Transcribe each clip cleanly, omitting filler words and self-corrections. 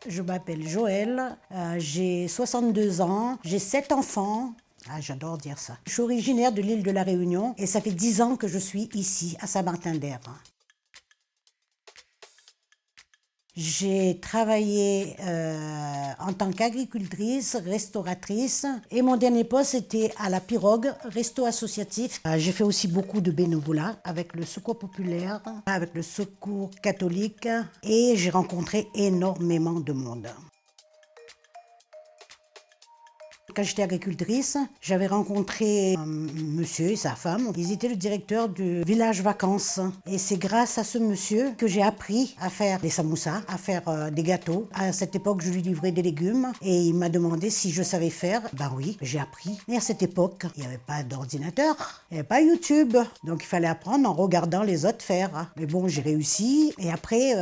Je m'appelle Joëlle, j'ai 62 ans, j'ai 7 enfants. Ah, j'adore dire ça. Je suis originaire de l'île de la Réunion et ça fait 10 ans que je suis ici, à Saint-Martin-d'Hères. J'ai travaillé en tant qu'agricultrice, restauratrice et mon dernier poste était à la Pirogue, resto associatif. J'ai fait aussi beaucoup de bénévolat avec le Secours populaire, avec le Secours catholique et j'ai rencontré énormément de monde. Quand j'étais agricultrice, j'avais rencontré un monsieur et sa femme. Ils étaient le directeur du village vacances. Et c'est grâce à ce monsieur que j'ai appris à faire des samoussas, à faire des gâteaux. À cette époque, je lui livrais des légumes et il m'a demandé si je savais faire. Ben oui, j'ai appris. Et à cette époque, il n'y avait pas d'ordinateur, il n'y avait pas YouTube. Donc il fallait apprendre en regardant les autres faire. Mais bon, j'ai réussi. Et après,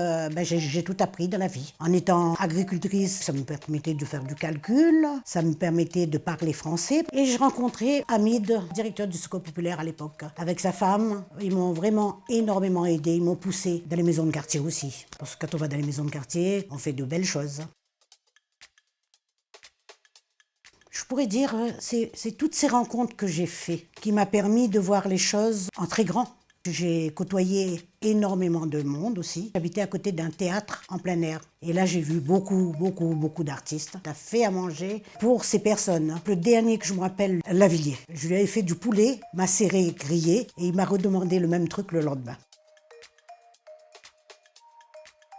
j'ai tout appris dans la vie. En étant agricultrice, ça me permettait de faire du calcul, ça me permettait de parler français. Et j'ai rencontré Hamid, directeur du Secours populaire à l'époque. Avec sa femme, ils m'ont vraiment énormément aidé. Ils m'ont poussé dans les maisons de quartier aussi. Parce que quand on va dans les maisons de quartier, on fait de belles choses. Je pourrais dire, c'est toutes ces rencontres que j'ai faites qui m'ont permis de voir les choses en très grand. J'ai côtoyé énormément de monde aussi. J'habitais à côté d'un théâtre en plein air. Et là, j'ai vu beaucoup d'artistes. On a fait à manger pour ces personnes. Le dernier que je me rappelle, Lavillier. Je lui avais fait du poulet, macéré, grillé, et il m'a redemandé le même truc le lendemain.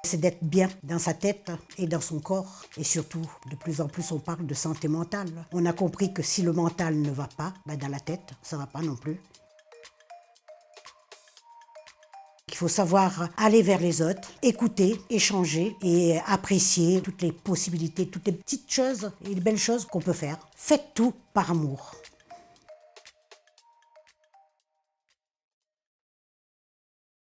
C'est d'être bien dans sa tête et dans son corps. Et surtout, de plus en plus, on parle de santé mentale. On a compris que si le mental ne va pas, dans la tête, ça ne va pas non plus. Il faut savoir aller vers les autres, écouter, échanger et apprécier toutes les possibilités, toutes les petites choses et les belles choses qu'on peut faire. Faites tout par amour.